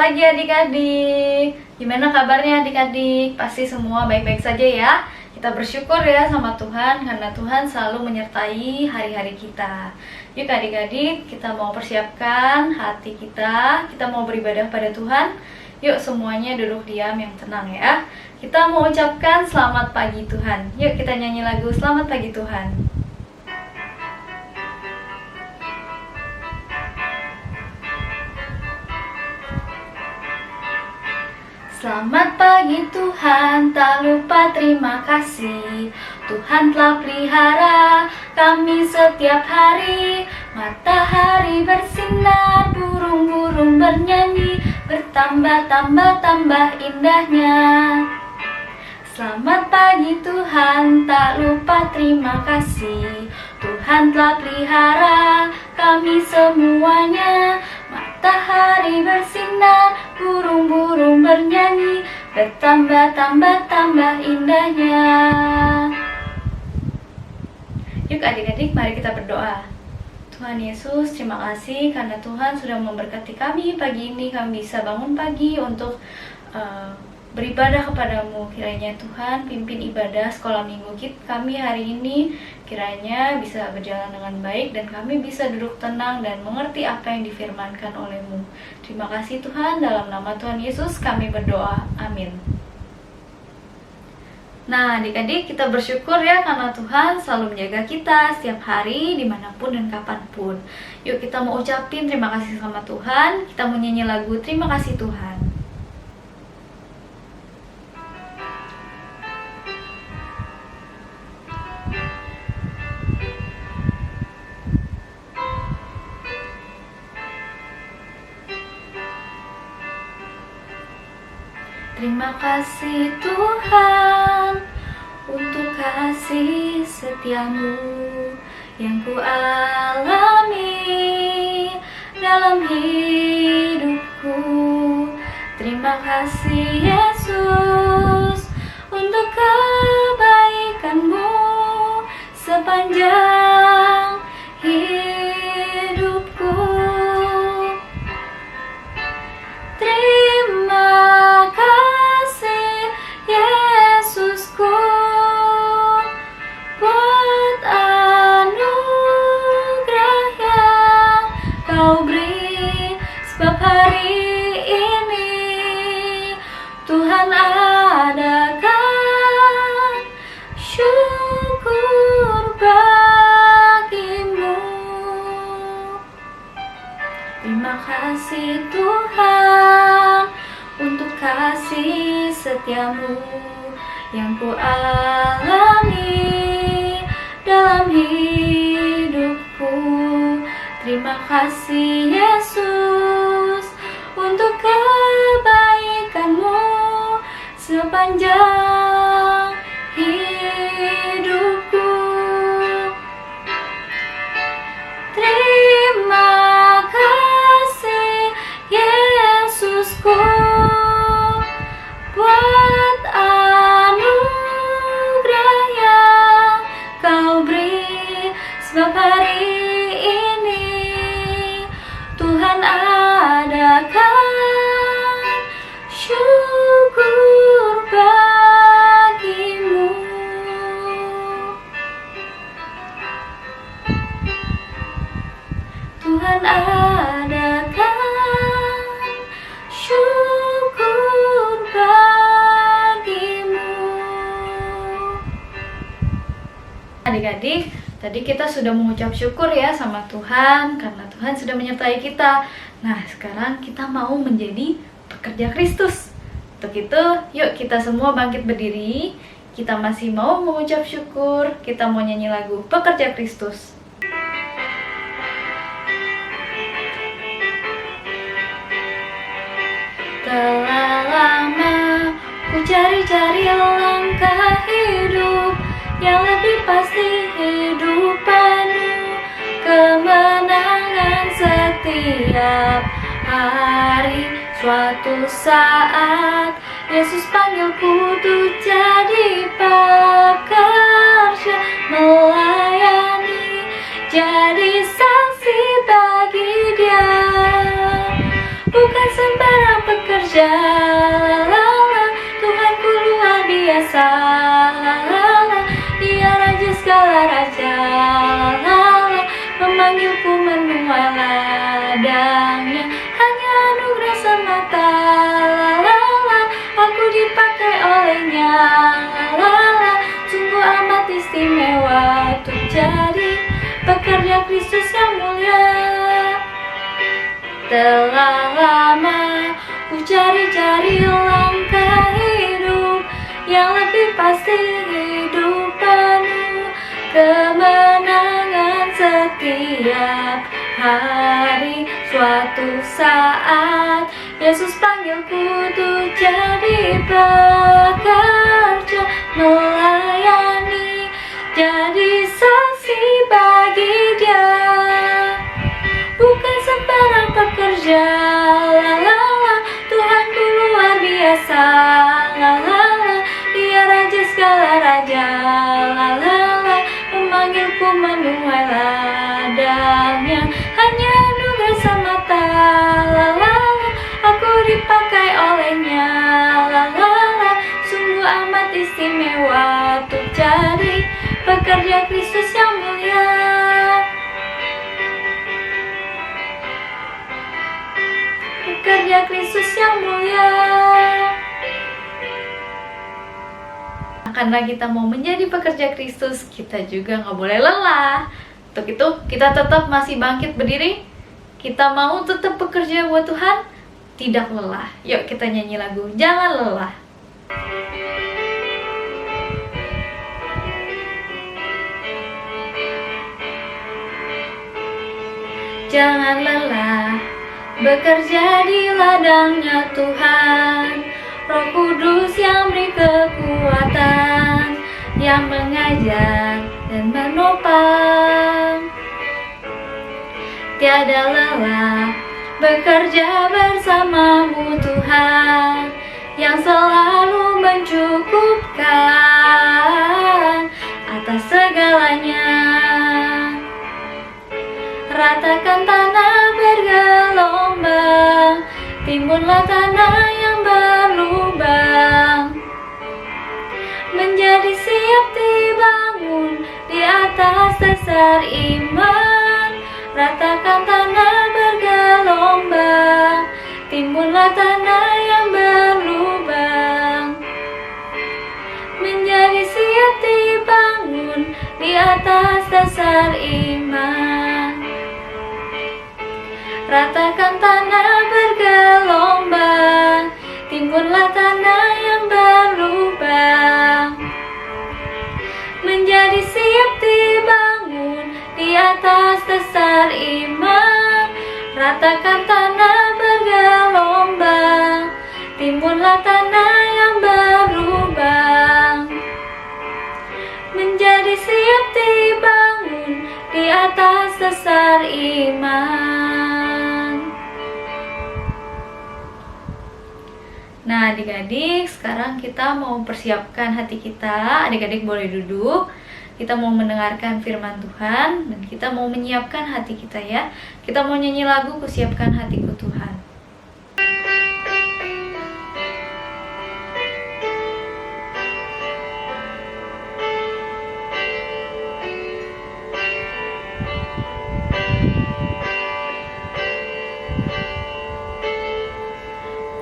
pagi adik-adik. Gimana kabarnya adik-adik? Pasti semua baik-baik saja ya. Kita bersyukur ya sama Tuhan karena Tuhan selalu menyertai hari-hari kita. Yuk adik-adik, kita mau persiapkan hati kita. Kita mau beribadah pada Tuhan. Yuk semuanya duduk diam yang tenang ya. Kita mau ucapkan selamat pagi Tuhan. Yuk kita nyanyi lagu Selamat Pagi Tuhan. Selamat pagi Tuhan, tak lupa terima kasih. Tuhan telah pelihara kami setiap hari. Matahari bersinar, burung-burung bernyanyi, bertambah-tambah-tambah indahnya. Selamat pagi Tuhan, tak lupa terima kasih. Tuhan telah pelihara kami semuanya. Matahari bersinar, burung-burung bernyanyi, bertambah-tambah-tambah indahnya. Yuk adik-adik, mari kita berdoa. Tuhan Yesus, terima kasih karena Tuhan sudah memberkati kami pagi ini. Kami bisa bangun pagi untuk beribadah kepadamu. Kiranya Tuhan pimpin ibadah sekolah minggu kami hari ini, kiranya bisa berjalan dengan baik dan kami bisa duduk tenang dan mengerti apa yang difirmankan oleh-Mu. Terima kasih Tuhan, dalam nama Tuhan Yesus kami berdoa, amin. Nah adik-adik, kita bersyukur ya karena Tuhan selalu menjaga kita setiap hari dimanapun dan kapanpun. Yuk kita mau ucapin terima kasih sama Tuhan. Kita mau nyanyi lagu Terima Kasih Tuhan. Terima kasih Tuhan untuk kasih setiamu yang ku alami dalam hidupku. Terima kasih Yesus untuk kebaikanmu sepanjang hidupku. Terima kasih Yesusku buat anugerah yang Kau beri, sebab hari ini Tuhan adakan syukur bagimu. Terima kasih Tuhan untuk kasih setiamu yang ku alami dalam hidupku. Terima kasih Yesus untuk kebaikanmu sepanjang hidupku. Terima kasih Yesusku buat anugerah yang Kau beri, sebab hari ini Tuhan adakan syukur bagimu. Tuhan adakan syukur bagimu. Adik-adik, tadi kita sudah mengucap syukur ya sama Tuhan karena Tuhan sudah menyertai kita. Nah, sekarang kita mau menjadi pekerja Kristus. Untuk itu, yuk kita semua bangkit berdiri. Kita masih mau mengucap syukur. Kita mau nyanyi lagu Pekerja Kristus. Telah lama ku cari-cari langkah hidup yang lebih pasti, hidup penuh kemenangan setiap hari. Suatu saat Yesus panggilku untuk jadi pekerja, melayani, jadi saksi bagi Dia. Bukan sembarang pekerja pekerja Kristus yang mulia. Telah lama ku cari-cari langkah hidup yang lebih pasti, hidup penuh kemenangan setiap hari. Suatu saat Yesus panggilku untuk jadi pekerja, melayani, jadi saksi bagi Dia. Bukan sembarang pekerja, la la la, Tuhanku luar biasa, la la la, Dia raja segala raja, la la la, memanggilku menuai ladangnya, hanya anugerah semata, la la la, aku dipakai olehnya, la la la, sungguh amat istimewa untuk jadi pekerja Kristus yang mulia. Pekerja Kristus yang mulia. Karena kita mau menjadi pekerja Kristus, kita juga nggak boleh lelah. Untuk itu kita tetap masih bangkit berdiri. Kita mau tetap bekerja buat Tuhan, tidak lelah. Yuk kita nyanyi lagu Jangan Lelah. Jangan lelah bekerja di ladangnya Tuhan. Roh Kudus yang beri kekuatan, yang mengajar dan menopang. Tiada lelah bekerja bersamamu Tuhan, yang selalu mencukupkan atas segalanya. Ratakan tanah bergelombang, timbunlah tanah yang berlubang, menjadi siap dibangun di atas dasar iman. Ratakan tanah bergelombang, timbunlah tanah yang berlubang, menjadi siap dibangun di atas dasar iman. Ratakan tanah bergelombang, timbunlah tanah yang berlubang, menjadi siap dibangun di atas dasar iman. Ratakan tanah bergelombang, timbunlah tanah yang berlubang, menjadi siap dibangun di atas dasar iman. Nah adik-adik, sekarang kita mau persiapkan hati kita. Adik-adik boleh duduk. Kita mau mendengarkan firman Tuhan dan kita mau menyiapkan hati kita ya. Kita mau nyanyi lagu Kusiapkan Hatiku Tuhan.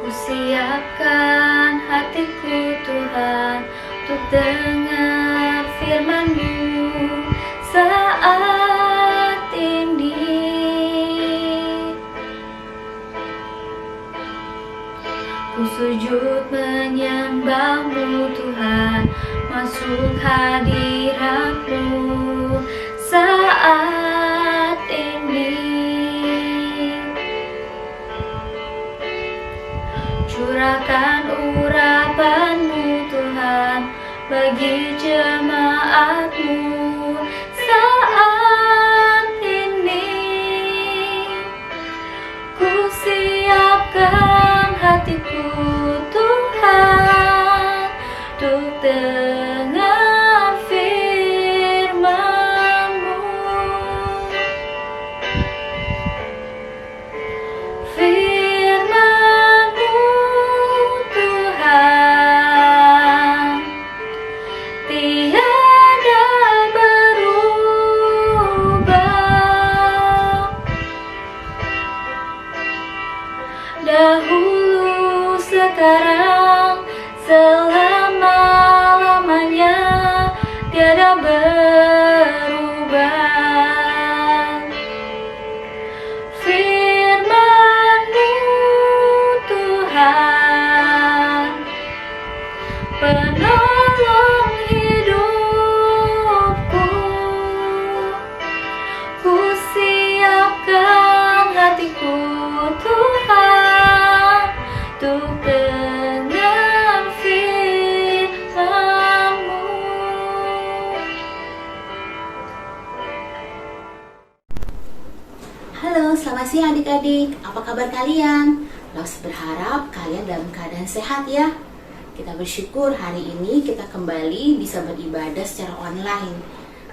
Kusiapkan hatiku Tuhan untuk dengar firman-Mu saat ini. Ku sujud menyembah-Mu Tuhan, masuk hadirat-Mu saat ini. Curahkan urapan-Mu Tuhan bagi jemaat-Mu saat ini. Ku siapkan hatiku Tuhan untuk dengar firman-Mu. Halo, selamat siang adik-adik. Apa kabar kalian? Laus berharap kalian dalam keadaan sehat ya. Kita bersyukur hari ini kita kembali bisa beribadah secara online.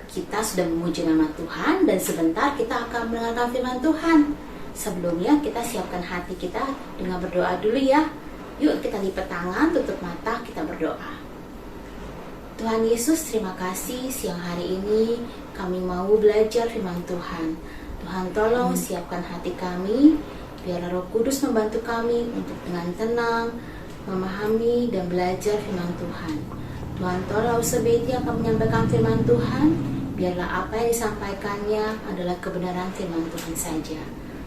Kita sudah memuji nama Tuhan dan sebentar kita akan mendengarkan firman Tuhan. Sebelumnya kita siapkan hati kita dengan berdoa dulu ya. Yuk kita lipat tangan, tutup mata, kita berdoa. Tuhan Yesus, terima kasih siang hari ini kami mau belajar firman Tuhan. Tuhan tolong siapkan hati kami, biarlah Roh Kudus membantu kami untuk dengan tenang memahami dan belajar firman Tuhan. Tuhan tolong Sebeti akan menyampaikan firman Tuhan, biarlah apa yang disampaikannya adalah kebenaran firman Tuhan saja.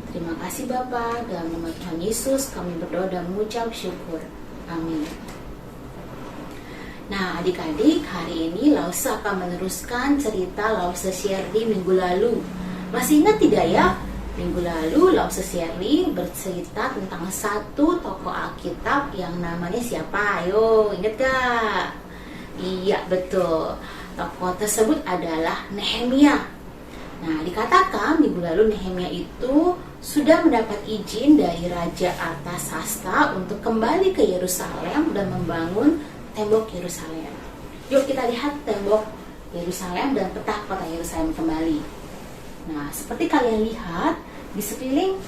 Terima kasih Bapa, dalam nama Tuhan Yesus kami berdoa dan mengucap syukur. Amin. Nah adik-adik, hari ini Lause akan meneruskan cerita Lause Shirley minggu lalu. Masih ingat tidak ya? Minggu lalu Lause Shirley bercerita tentang satu tokoh Alkitab yang namanya siapa? Ayo, ingat gak? Iya, betul. Tokoh tersebut adalah Nehemia. Nah, dikatakan minggu lalu Nehemia itu sudah mendapat izin dari Raja Artasasta untuk kembali ke Yerusalem dan membangun tembok Yerusalem. Yuk kita lihat tembok Yerusalem dan peta kota Yerusalem kembali. Nah, seperti kalian lihat di sekeliling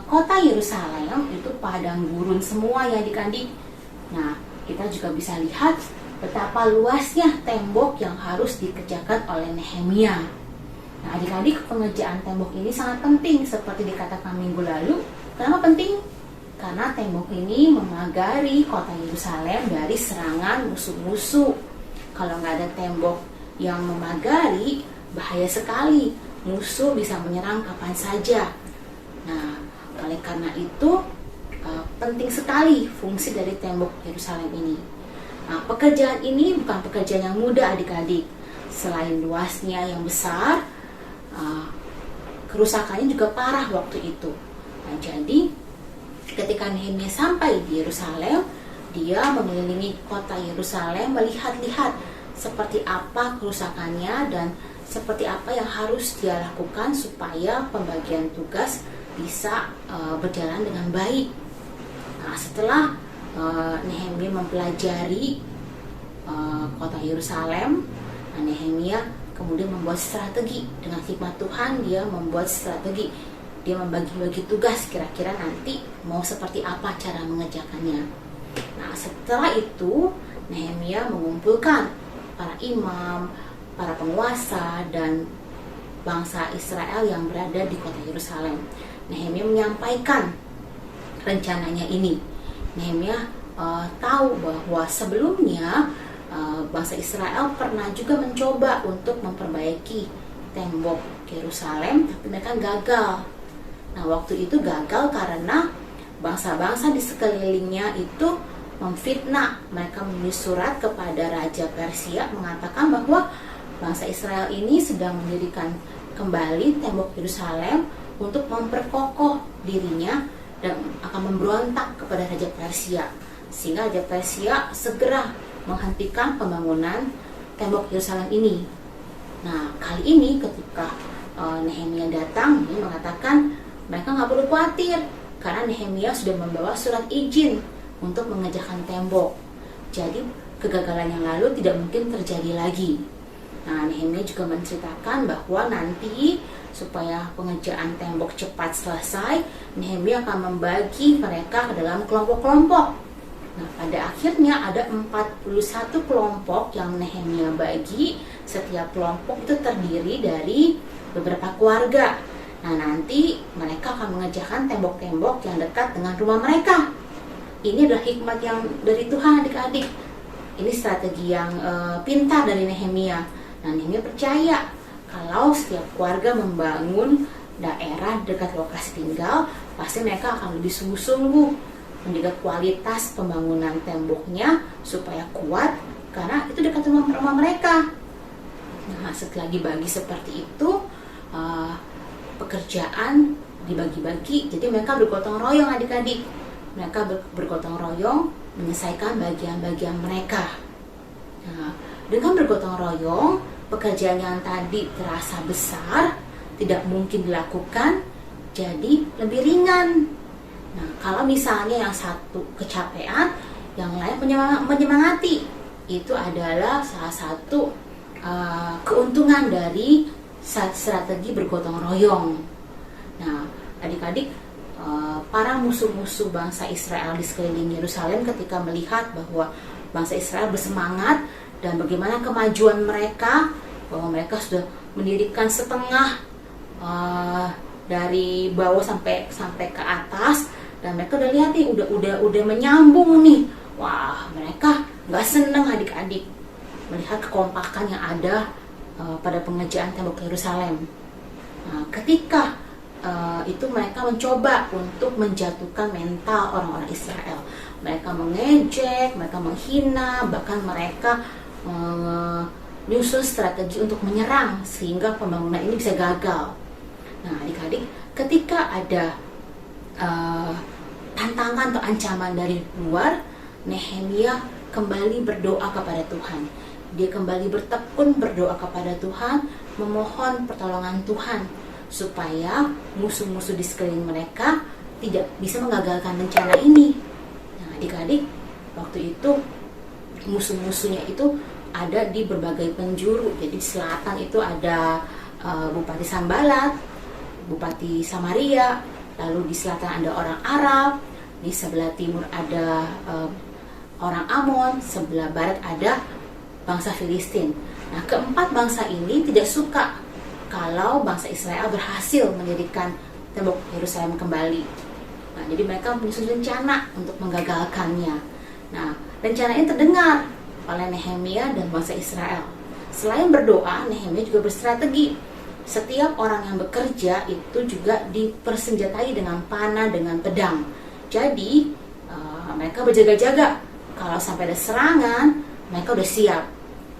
kota Yerusalem itu padang gurun semua ya adik-adik. Nah, kita juga bisa lihat betapa luasnya tembok yang harus dikerjakan oleh Nehemia. Nah, adik-adik, pengerjaan tembok ini sangat penting seperti dikatakan minggu lalu. Kenapa penting? Karena tembok ini memagari kota Yerusalem dari serangan musuh-musuh. Kalau nggak ada tembok yang memagari, bahaya sekali. Musuh bisa menyerang kapan saja. Nah, oleh karena itu penting sekali fungsi dari tembok Yerusalem ini. Nah, pekerjaan ini bukan pekerjaan yang mudah adik-adik. Selain luasnya yang besar, kerusakannya juga parah waktu itu. Nah, jadi ketika Nehemia sampai di Yerusalem, dia mengelilingi kota Yerusalem melihat-lihat seperti apa kerusakannya dan seperti apa yang harus dia lakukan supaya pembagian tugas bisa berjalan dengan baik. Nah, setelah Nehemia mempelajari kota Yerusalem, Nehemia kemudian membuat strategi. Dengan hikmat Tuhan dia membuat strategi. Dia membagi-bagi tugas, kira-kira nanti mau seperti apa cara mengerjakannya. Nah, setelah itu Nehemia mengumpulkan para imam, para penguasa dan bangsa Israel yang berada di kota Yerusalem. Nehemia menyampaikan rencananya ini. Nehemia tahu bahwa sebelumnya bangsa Israel pernah juga mencoba untuk memperbaiki tembok Yerusalem, tapi mereka gagal. Nah, waktu itu gagal karena bangsa-bangsa di sekelilingnya itu memfitnah. Mereka menulis surat kepada Raja Persia mengatakan bahwa bangsa Israel ini sedang mendirikan kembali tembok Yerusalem untuk memperkokoh dirinya dan akan memberontak kepada Raja Persia. Sehingga Raja Persia segera menghentikan pembangunan tembok Yerusalem ini. Nah, kali ini ketika Nehemia datang, dia mengatakan mereka nggak perlu khawatir karena Nehemia sudah membawa surat izin untuk mengerjakan tembok. Jadi kegagalan yang lalu tidak mungkin terjadi lagi. Nah, Nehemia juga menceritakan bahwa nanti supaya pengerjaan tembok cepat selesai, Nehemia akan membagi mereka ke dalam kelompok-kelompok. Nah, pada akhirnya ada 41 kelompok yang Nehemia bagi. Setiap kelompok itu terdiri dari beberapa keluarga. Nah, nanti mereka akan mengerjakan tembok-tembok yang dekat dengan rumah mereka. Ini adalah hikmat yang dari Tuhan adik-adik. Ini strategi yang pintar dari Nehemia. Nah, Nehemia percaya kalau setiap keluarga membangun daerah dekat lokasi tinggal, pasti mereka akan lebih sungguh-sungguh menjaga kualitas pembangunan temboknya supaya kuat karena itu dekat rumah mereka. Nah, setelah dibagi seperti itu, pekerjaan dibagi-bagi, jadi mereka bergotong royong adik-adik. Mereka bergotong royong menyelesaikan bagian-bagian mereka. Nah, dengan bergotong royong, pekerjaan yang tadi terasa besar tidak mungkin dilakukan jadi lebih ringan. Nah, kalau misalnya yang satu kecapean, yang lain menyemangati, itu adalah salah satu keuntungan dari strategi bergotong royong. Nah, adik-adik, para musuh-musuh bangsa Israel di sekeliling Yerusalem ketika melihat bahwa bangsa Israel bersemangat dan bagaimana kemajuan mereka, bahwa mereka sudah mendirikan setengah dari bawah sampai ke atas, dan mereka udah lihat nih, udah menyambung nih. Wah, mereka nggak seneng adik-adik melihat kekompakan yang ada pada pengerjaan tembok Yerusalem. Nah, ketika itu mereka mencoba untuk menjatuhkan mental orang-orang Israel. Mereka mengejek, mereka menghina, bahkan mereka menyusun strategi untuk menyerang sehingga pembangunan ini bisa gagal. Nah, adik-adik, ketika ada tantangan atau ancaman dari luar, Nehemia kembali berdoa kepada Tuhan. Dia kembali bertekun berdoa kepada Tuhan, memohon pertolongan Tuhan supaya musuh-musuh di sekeliling mereka tidak bisa mengagalkan rencana ini. Nah, adik-adik, waktu itu musuh-musuhnya itu ada di berbagai penjuru. Jadi di selatan itu ada Bupati Sanballat, Bupati Samaria, lalu di selatan ada orang Arab, di sebelah timur ada orang Amon, sebelah barat ada bangsa Filistin. Nah, keempat bangsa ini tidak suka kalau bangsa Israel berhasil mendirikan tembok Yerusalem kembali. Nah, jadi mereka menyusun rencana untuk menggagalkannya. Nah, rencana ini terdengar oleh Nehemia dan bangsa Israel. Selain berdoa, Nehemia juga berstrategi. Setiap orang yang bekerja itu juga dipersenjatai dengan panah, dengan pedang. Jadi mereka berjaga-jaga. Kalau sampai ada serangan, mereka udah siap.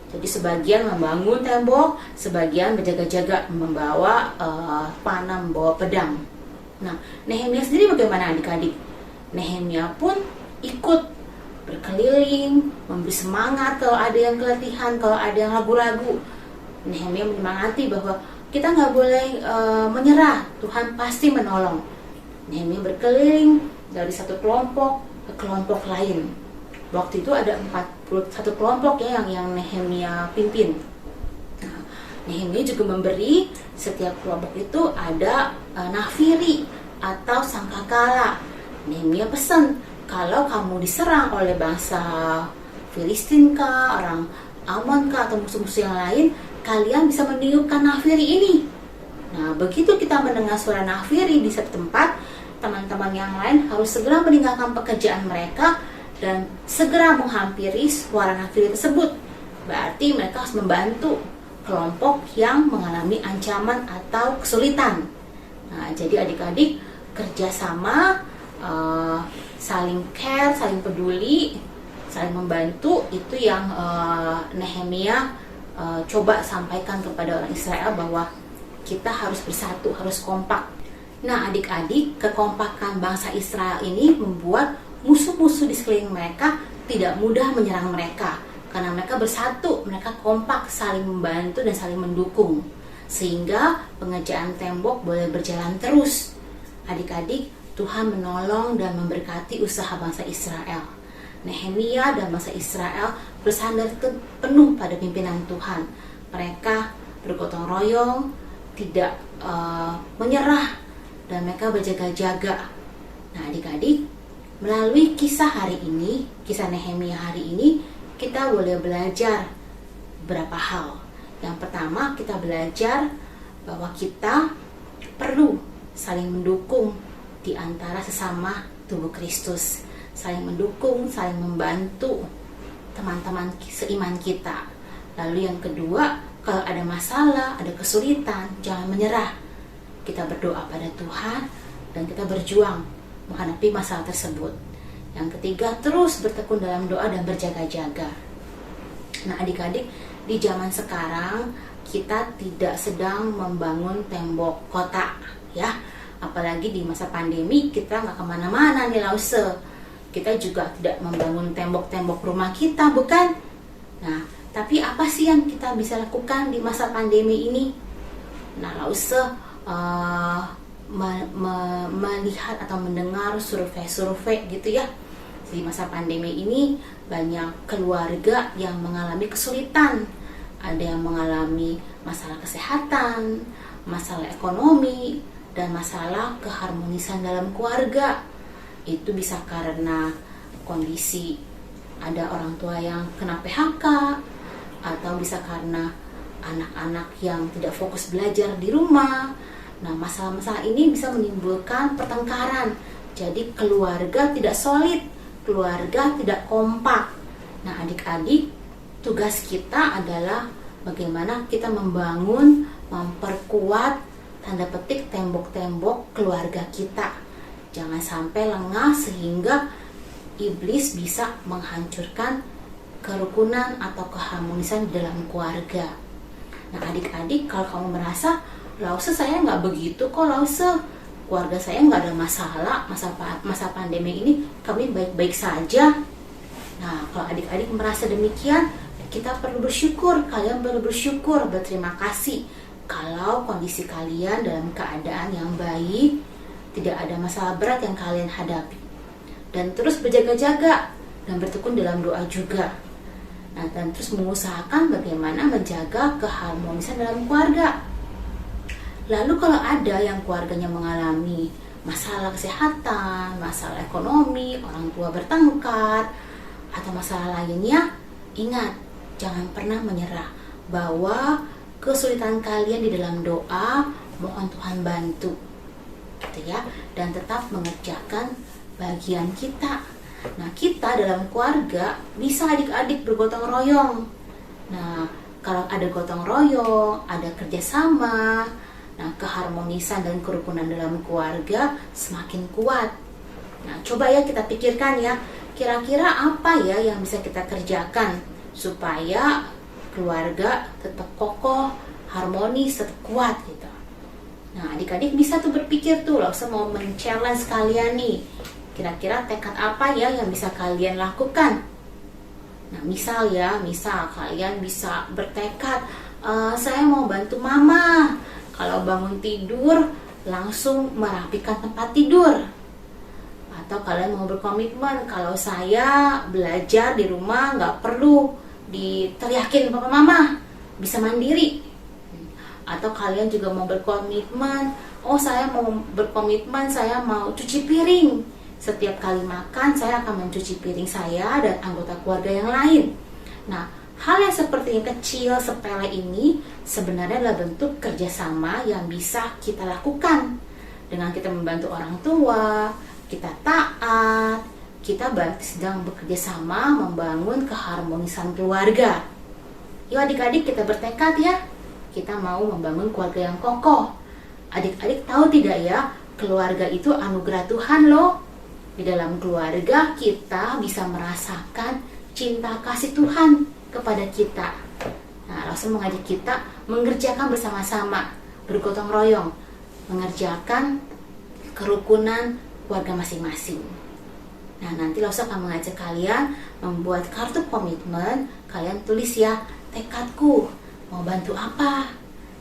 Jadi sebagian membangun tembok, sebagian berjaga-jaga membawa panah, membawa pedang. Nah, Nehemia sendiri bagaimana adik-adik? Nehemia pun ikut berkeliling, memberi semangat kalau ada yang keletihan, kalau ada yang ragu-ragu. Nehemia menyemangati bahwa kita nggak boleh menyerah, Tuhan pasti menolong. Nehemia berkeliling dari satu kelompok ke kelompok lain. Waktu itu ada 41 kelompok ya yang Nehemia pimpin. Nah, Nehemia juga memberi setiap kelompok itu ada nafiri atau sangkakala. Nehemia pesan, kalau kamu diserang oleh bangsa Filistin kah, orang Amon kah, atau musuh-musuh yang lain, kalian bisa meniupkan nafiri ini. Nah, begitu kita mendengar suara nafiri di satu tempat, teman-teman yang lain harus segera meninggalkan pekerjaan mereka dan segera menghampiri suara nafiri tersebut. Berarti mereka harus membantu kelompok yang mengalami ancaman atau kesulitan. Nah, jadi adik-adik kerjasama, saling care, saling peduli, saling membantu, itu yang Nehemia coba sampaikan kepada orang Israel bahwa kita harus bersatu, harus kompak. Nah, adik-adik, kekompakan bangsa Israel ini membuat musuh-musuh di sekeliling mereka tidak mudah menyerang mereka, karena mereka bersatu, mereka kompak, saling membantu dan saling mendukung, sehingga pengerjaan tembok boleh berjalan terus. Adik-adik, Tuhan menolong dan memberkati usaha bangsa Israel. Nehemia dan bangsa Israel bersandar penuh pada pimpinan Tuhan. Mereka bergotong royong, tidak menyerah, dan mereka berjaga-jaga. Nah, adik-adik, melalui kisah hari ini, kisah Nehemia hari ini, kita boleh belajar beberapa hal. Yang pertama, kita belajar bahwa kita perlu saling mendukung di antara sesama tubuh Kristus, saling mendukung, saling membantu teman-teman seiman kita. Lalu yang kedua, kalau ada masalah, ada kesulitan, jangan menyerah. Kita berdoa pada Tuhan dan kita berjuang menghadapi masalah tersebut. Yang ketiga, terus bertekun dalam doa dan berjaga-jaga. Nah, adik-adik, di zaman sekarang kita tidak sedang membangun tembok kota, ya. Apalagi di masa pandemi, kita nggak kemana-mana nih Lause. Kita juga tidak membangun tembok-tembok rumah kita, bukan? Nah, tapi apa sih yang kita bisa lakukan di masa pandemi ini? Nah, Lause melihat atau mendengar survei-survei gitu ya. Di masa pandemi ini banyak keluarga yang mengalami kesulitan. Ada yang mengalami masalah kesehatan, masalah ekonomi, dan masalah keharmonisan dalam keluarga. Itu bisa karena kondisi ada orang tua yang kena PHK, atau bisa karena anak-anak yang tidak fokus belajar di rumah. Nah, masalah-masalah ini bisa menimbulkan pertengkaran. Jadi keluarga tidak solid, keluarga tidak kompak. Nah, adik-adik, tugas kita adalah bagaimana kita membangun, memperkuat tanda petik tembok-tembok keluarga kita. Jangan sampai lengah sehingga iblis bisa menghancurkan kerukunan atau keharmonisan di dalam keluarga. Nah, adik-adik, kalau kamu merasa Lause saya nggak begitu kok, Lause keluarga saya nggak ada masalah, masa pandemi ini kami baik-baik saja. Nah, kalau adik-adik merasa demikian, kita perlu bersyukur, kalian perlu bersyukur, berterima kasih kalau kondisi kalian dalam keadaan yang baik, tidak ada masalah berat yang kalian hadapi. Dan terus berjaga-jaga dan bertekun dalam doa juga. Nah, dan terus mengusahakan bagaimana menjaga keharmonisan dalam keluarga. Lalu kalau ada yang keluarganya mengalami masalah kesehatan, masalah ekonomi, orang tua bertengkar, atau masalah lainnya, ingat, jangan pernah menyerah, bahwa kesulitan kalian di dalam doa, mohon Tuhan bantu, gitu ya, dan tetap mengerjakan bagian kita. Nah, kita dalam keluarga bisa adik-adik bergotong royong. Nah, kalau ada gotong royong, ada kerjasama, nah, keharmonisan dan kerukunan dalam keluarga semakin kuat. Nah, coba ya kita pikirkan ya, kira-kira apa ya yang bisa kita kerjakan supaya keluarga tetap kokoh, harmonis, tetap kuat gitu. Nah, adik-adik bisa tuh berpikir tuh, Lause mau men-challenge kalian nih. Kira-kira tekad apa ya yang bisa kalian lakukan? Nah, misal kalian bisa bertekad, saya mau bantu mama. Kalau bangun tidur, langsung merapikan tempat tidur. Atau kalian mau berkomitmen, kalau saya belajar di rumah nggak perlu diteriakin papa mama, bisa mandiri. Atau kalian juga mau berkomitmen, saya mau cuci piring. Setiap kali makan, saya akan mencuci piring saya dan anggota keluarga yang lain. Nah, hal yang seperti yang kecil, sepele ini sebenarnya adalah bentuk kerjasama yang bisa kita lakukan. Dengan kita membantu orang tua, kita taat, kita berarti sedang bekerja sama membangun keharmonisan keluarga. Yuk adik-adik, kita bertekad ya, kita mau membangun keluarga yang kokoh. Adik-adik tahu tidak ya, keluarga itu anugerah Tuhan loh. Di dalam keluarga kita bisa merasakan cinta kasih Tuhan kepada kita. Nah, Rasul mengajak kita mengerjakan bersama-sama, bergotong royong, mengerjakan kerukunan keluarga masing-masing. Nah, nanti Rasul akan mengajak kalian membuat kartu komitmen. Kalian tulis ya, tekadku mau bantu apa.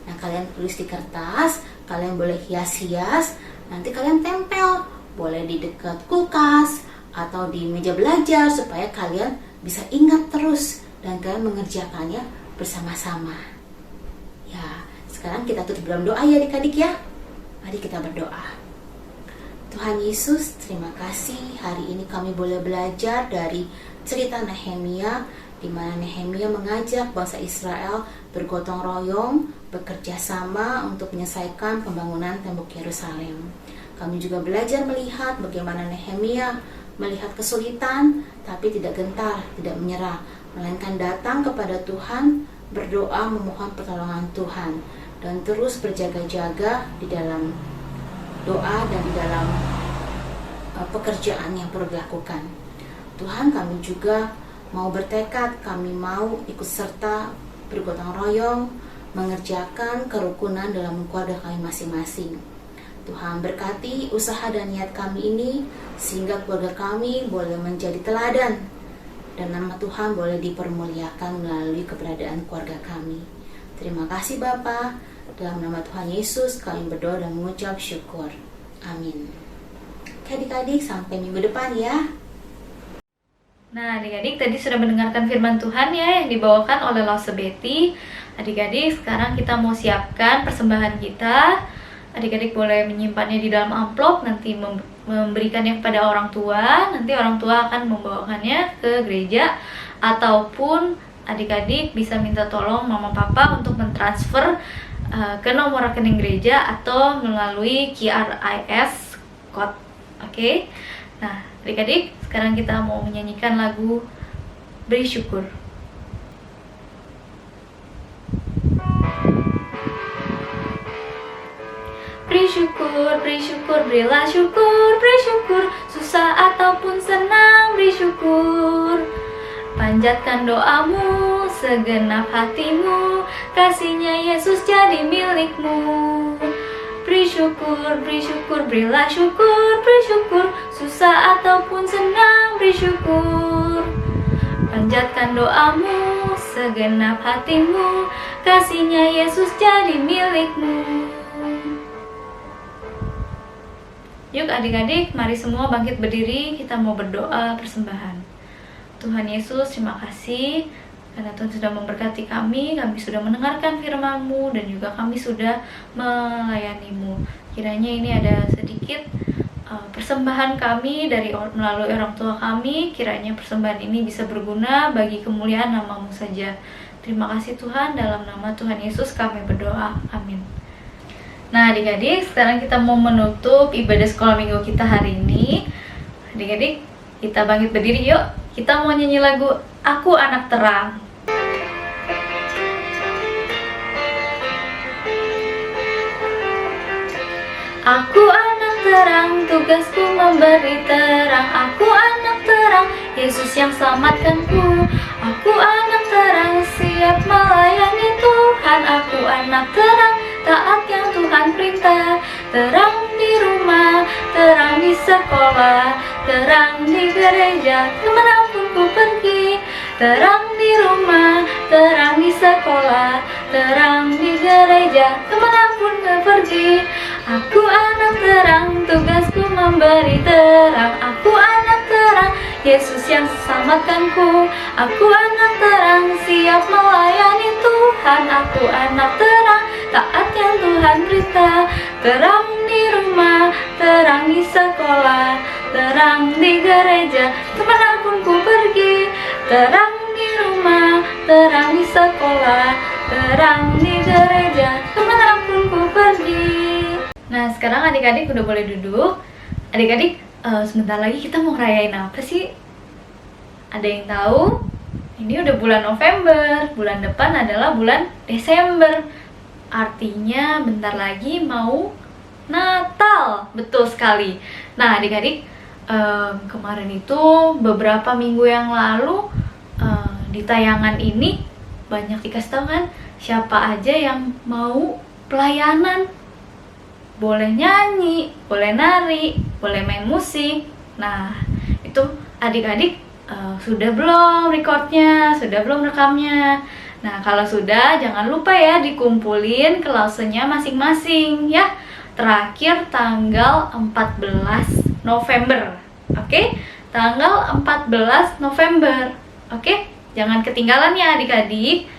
Nah, kalian tulis di kertas, kalian boleh hias-hias, nanti kalian tempel, boleh di dekat kulkas atau di meja belajar supaya kalian bisa ingat terus dan kalian mengerjakannya bersama-sama. Ya, sekarang kita tutup dalam doa ya adik-adik ya. Mari kita berdoa. Tuhan Yesus, terima kasih hari ini kami boleh belajar dari cerita Nehemia, di mana Nehemia mengajak bangsa Israel bergotong royong, bekerja sama untuk menyelesaikan pembangunan tembok Yerusalem. Kami juga belajar melihat bagaimana Nehemia melihat kesulitan, tapi tidak gentar, tidak menyerah, melainkan datang kepada Tuhan, berdoa memohon pertolongan Tuhan, dan terus berjaga-jaga di dalam doa dan di dalam pekerjaan yang perlu dilakukan. Tuhan, kami juga mau bertekad, kami mau ikut serta bergotong royong, mengerjakan kerukunan dalam keluarga kami masing-masing. Tuhan berkati usaha dan niat kami ini, sehingga keluarga kami boleh menjadi teladan, dan nama Tuhan boleh dipermuliakan melalui keberadaan keluarga kami. Terima kasih Bapa, Dalam nama Tuhan Yesus kami berdoa dan mengucap syukur. Amin. Adik-adik, sampai minggu depan ya. Nah, adik-adik tadi sudah mendengarkan firman Tuhan ya yang dibawakan oleh Lause Betty. Adik-adik, sekarang kita mau siapkan persembahan kita. Adik-adik boleh menyimpannya di dalam amplop, nanti memberikannya kepada orang tua. Nanti orang tua akan membawakannya ke gereja, ataupun adik-adik bisa minta tolong mama papa untuk mentransfer ke nomor rekening gereja atau melalui QRIS code. Oke? Nah, adik-adik, sekarang kita mau menyanyikan lagu Beri Syukur. Beri syukur, beri syukur, berilah syukur, beri syukur, susah ataupun senang, beri syukur. Panjatkan doamu, segenap hatimu, kasihnya Yesus jadi milikmu. Beri syukur, berilah syukur, beri syukur, susah ataupun senang, beri syukur. Panjatkan doamu, segenap hatimu, kasihnya Yesus jadi milikmu. Yuk adik-adik, mari semua bangkit berdiri, kita mau berdoa persembahan. Tuhan Yesus, terima kasih karena Tuhan sudah memberkati kami sudah mendengarkan firman-Mu, dan juga kami sudah melayani-Mu. Kiranya ini ada sedikit persembahan kami melalui orang tua kami, kiranya persembahan ini bisa berguna bagi kemuliaan nama-Mu saja. Terima kasih Tuhan, dalam nama Tuhan Yesus kami berdoa, amin. Nah adik-adik, sekarang kita mau menutup ibadah sekolah minggu kita hari ini. Adik-adik, kita bangkit berdiri yuk. Kita mau nyanyi lagu Aku Anak Terang. Aku anak terang, tugasku memberi terang. Aku anak terang, Yesus yang selamatkanku. Aku anak terang, siap melayani Tuhan. Aku anak terang, taat yang Tuhan perintah. Terang di rumah, terang di sekolah, terang di gereja, kemanapun ku pergi. Terang di rumah, terang di sekolah, terang di gereja, kemanapun ku pergi. Aku anak terang, tugasku memberi terang. Aku anak terang, Yesus yang selamatkanku. Aku anak terang, siap melayani Tuhan. Aku anak terang, taat yang Tuhan perintah. Terang di rumah, terang di sekolah, terang di gereja, kemanapun ku pergi. Terang di rumah, terang di sekolah, terang di gereja, kemanapun ku pergi. Nah sekarang adik-adik udah boleh duduk. Adik-adik, sebentar lagi kita mau ngerayain apa sih? Ada yang tahu? Ini udah bulan November, bulan depan adalah bulan Desember. Artinya bentar lagi mau Natal. Betul sekali. Nah adik-adik, kemarin itu beberapa minggu yang lalu di tayangan ini banyak dikasih tahu kan siapa aja yang mau pelayanan. Boleh nyanyi, boleh nari, boleh main musik. Nah itu adik-adik sudah belum recordnya, sudah belum rekamnya. Nah kalau sudah, jangan lupa ya dikumpulin klausenya masing-masing ya. Terakhir tanggal 14 November. Oke? Tanggal 14 November. Oke? Jangan ketinggalan ya adik-adik.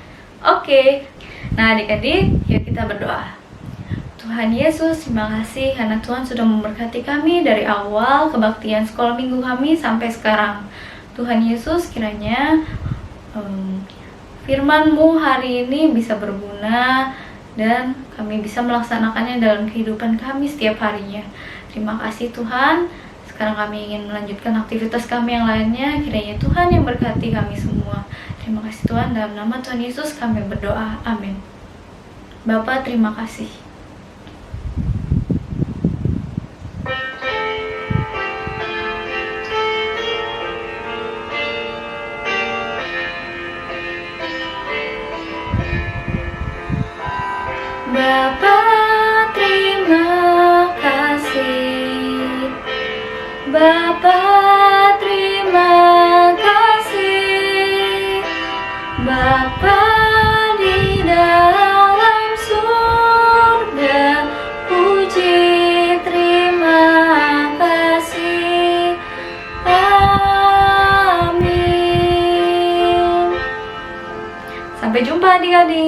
Oke. Nah adik-adik, yuk kita berdoa. Tuhan Yesus, terima kasih karena Tuhan sudah memberkati kami dari awal kebaktian sekolah minggu kami sampai sekarang. Tuhan Yesus, kiranya firman-Mu hari ini bisa berguna dan kami bisa melaksanakannya dalam kehidupan kami setiap harinya. Terima kasih Tuhan. Sekarang kami ingin melanjutkan aktivitas kami yang lainnya. Kiranya Tuhan yang berkati kami semua. Terima kasih Tuhan, dalam nama Tuhan Yesus kami berdoa. Amin. Bapa, terima kasih. Bapa, terima kasih. Bapa, terima kasih. Bapa di dalam surga. adik-adik.